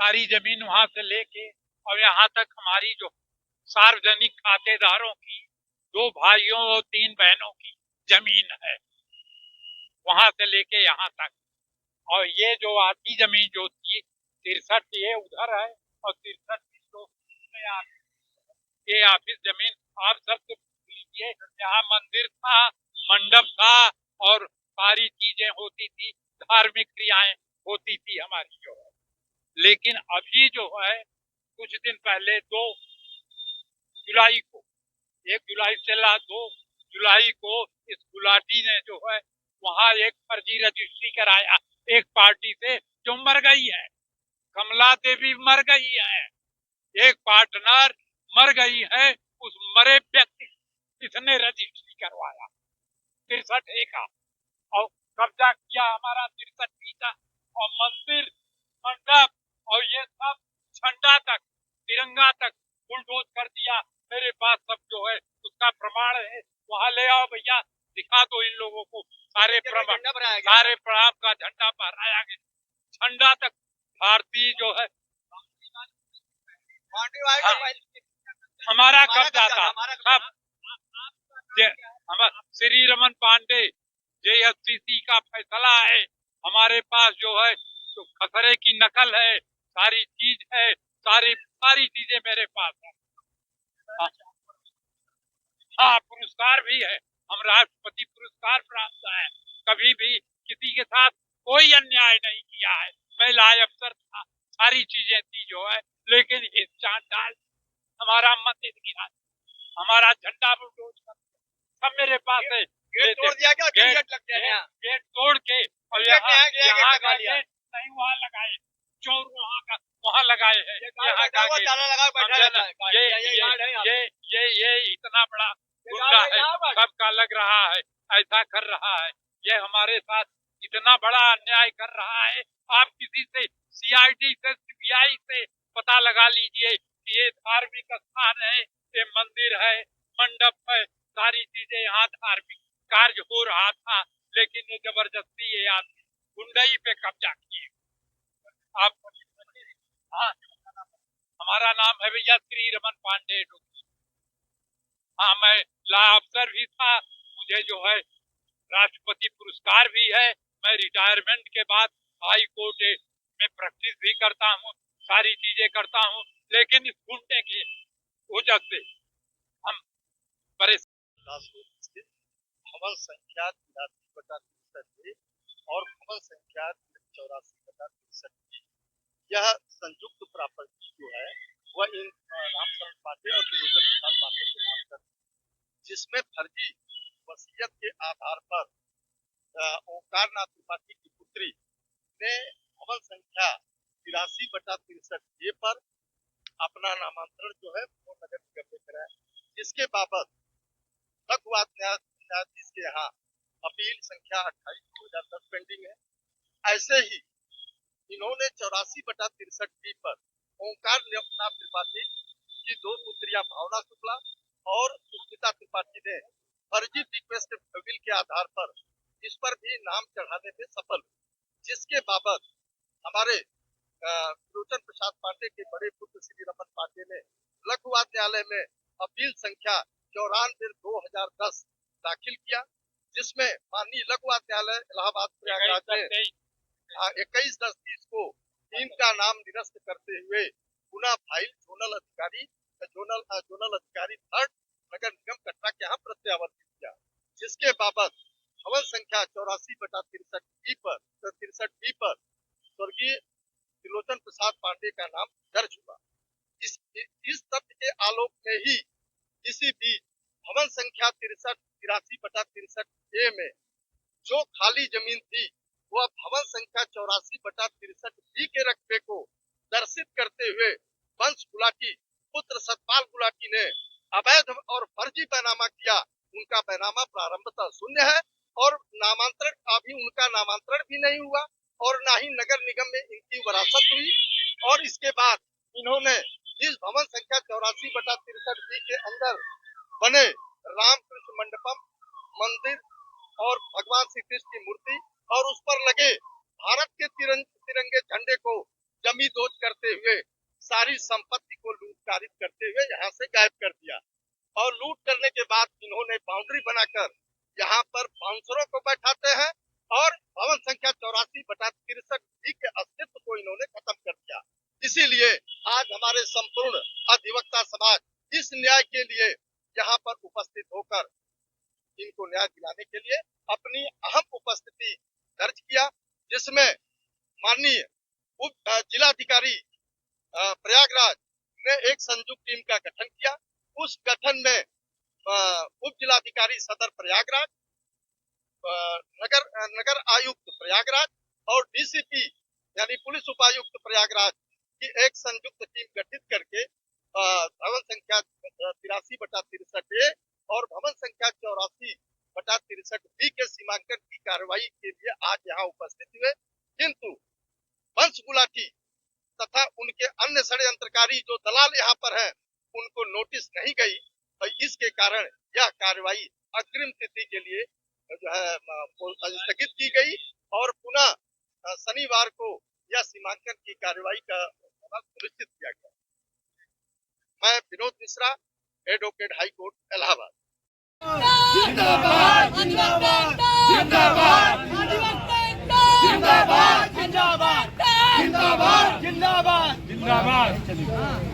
सारी जमीन वहां से लेके और यहाँ तक हमारी जो सार्वजनिक खातेदारों की 2 भाइयों और 3 बहनों की जमीन है, वहां से लेके यहाँ तक। और ये जो आधी जमीन जो थी 63 ये उधर है और 63 जो ये ऑफिस जमीन आप सब लीजिए। यहाँ मंदिर था, मंडप था और सारी चीजें होती थी, धार्मिक क्रियाएं होती थी हमारी जो है। लेकिन अभी जो है कुछ दिन पहले 2 जुलाई को 1 जुलाई चला 2 जुलाई को इस गुलाटी ने जो है वहाँ एक फर्जी रजिस्ट्री कराया एक पार्टी से जो मर गई है। कमला देवी मर गई है, एक पार्टनर मर गई है, उस मरे व्यक्ति इसने रजिस्ट्री करवाया 63 का और कब्जा किया हमारा 63 का। और मंदिर, मंडप और ये सब झंडा तक, तिरंगा तक बुलडोज कर दिया। मेरे पास सब जो है उसका प्रमाण है, वहाँ ले आओ भैया, दिखा दो इन लोगों को। सारे प्रणाम का झंडा फहराया गया, झंडा तक भारतीय जो है हमारा कब्जा था सब। श्री रमन पांडे JSCC का फैसला है, हमारे पास जो है तो खसरे की नकल है, सारी चीज है, सारी चीजें मेरे पास है। हाँ, पुरस्कार भी है, हम राष्ट्रपति पुरस्कार प्राप्त है। कभी भी किसी के साथ कोई अन्याय नहीं किया है, मैं लायक अफसर था, सारी चीजें थी जो है। लेकिन इस चांडाल हमारा मंदिर गिरा, हमारा झंडा बुलडोज कर, सब मेरे पास है। गेट तोड़ दिया क्या? गेट लग गया यहाँ, गेट तोड़ के और यहाँ का गेट नहीं वहाँ लगाए, चोर वहाँ लगाए हैं। यहाँ का ये इतना बड़ा गुंडा है, सबका लग रहा है, ऐसा कर रहा है, ये हमारे साथ इतना बड़ा अन्याय कर रहा है। आप किसी से CID से CBI से पता लगा लीजिए कि ये धार्मिक स्थान है, ये मंदिर है, मंडप है, सारी चीजें यहाँ धार्मिक कार्य हो रहा था। लेकिन ये जबरदस्ती ये आदमी गुंडई पे कब्जा किए। आप हाँ, हमारा नाम है भैया श्री रमन पांडे। हाँ, मैं ला अफसर भी था, मुझे जो है राष्ट्रपति पुरस्कार भी है। मैं रिटायरमेंट के बाद हाई कोर्ट में प्रैक्टिस भी करता हूँ, सारी चीजें करता हूँ। लेकिन इस गुंडे की वजह से हम परेशान। भवन संख्या 83/63 और भवन संख्या 84/63 यह संयुक्त प्रॉपर्टी जो है वह इन रामचरण पांडे और त्रिलोचन प्रसाद पांडे के नाम पर, जिसमें फर्जी वसीयत के आधार पर ओंकारनाथ त्रिपाठी की पुत्री ने भवन संख्या 83/63 पर अपना नामांतरण जो है वो नगर निगम में कराया, जिसके बाबत लघुवाद न्यायाधीश के यहाँ अपील संख्या 28/2010 पेंडिंग है। ऐसे ही इन्होंने 84/63 पर ओंकारनाथ त्रिपाठी की 2 पुत्रियां भावना शुक्ला और सुष्मिता त्रिपाठी ने फर्जी रिक्वेस्ट बिल के आधार पर इस पर भी नाम चढ़ाने में सफल, जिसके बाबत हमारे त्रिलोचन प्रसाद पांडे के बड़े पुत्र श्री रमन पांडे ने लघुवाद न्यायालय में अपील संख्या 94/2010 दाखिल किया, जिसमें माननीय लघुवाद न्यायालय इलाहाबाद प्रयागराज ने 21/10 को इनका नाम निरस्त करते हुए पुनः फाइल जोनल अधिकारी थर्ड नगर निगम कटरा के यहाँ प्रत्यावर्तित किया, जिसके बाबत भवन संख्या 84/63 पर स्वर्गीय त्रिलोचन प्रसाद पांडे का नाम दर्ज हुआ। इस तथ्य के आलोक में ही इसी बीच भवन संख्या 83/63 में जो खाली जमीन थी वह भवन संख्या 84/63 के रकबे को दर्शित करते हुए वंश गुलाटी पुत्र सतपाल गुलाटी ने अवैध और फर्जी बैनामा किया। उनका बैनामा प्रारंभतः शून्य है और उनका नामांतरण भी नहीं हुआ और न ही नगर निगम में इनकी वरासत हुई। और इसके बाद इन्होंने इस भवन संख्या 84/63 के अंदर बने रामकृष्ण मंडपम मंदिर और भगवान श्री कृष्ण की मूर्ति और उस पर लगे भारत के तिरंगे झंडे को जमी दोज करते हुए सारी संपत्ति को लूटकारित करते हुए यहाँ से गायब कर दिया। और लूट करने के बाद इन्होंने बाउंड्री बनाकर यहाँ पर बाउंसरों को बैठाते हैं और भवन संख्या 84/63 के अस्तित्व को इन्होंने खत्म कर दिया। इसीलिए आज हमारे संपूर्ण अधिवक्ता समाज इस न्याय के लिए यहाँ पर उपस्थित होकर इनको न्याय दिलाने के लिए अपनी अहम उपस्थिति दर्ज किया, जिसमें माननीय उप जिलाधिकारी प्रयागराज ने एक संयुक्त टीम का गठन किया। उस गठन में उप जिलाधिकारी सदर प्रयागराज, नगर आयुक्त प्रयागराज और डीसीपी यानी पुलिस उपायुक्त प्रयागराज की एक संयुक्त टीम गठित करके भवन संख्या 83/63 और भवन संख्या 84/63 के सीमांकन की कार्रवाई के लिए आज यहाँ उपस्थित हुए, किंतु वंश गुलाटी तथा उनके अन्य षड्यंत्रकारी जो दलाल यहाँ पर हैं उनको नोटिस नहीं गई, तो इसके कारण यह कार्रवाई अग्रिम तिथि के लिए जो है स्थगित की गई और पुनः शनिवार को यह सीमांकन की कार्रवाई का सुनिश्चित किया गया। मैं Vinod Mishra, advocate high court Allahabad. जिंदाबाद जिंदाबाद जिंदाबाद जिंदाबाद जिंदाबाद जिंदाबाद जिंदाबाद जिंदाबाद जिंदाबाद।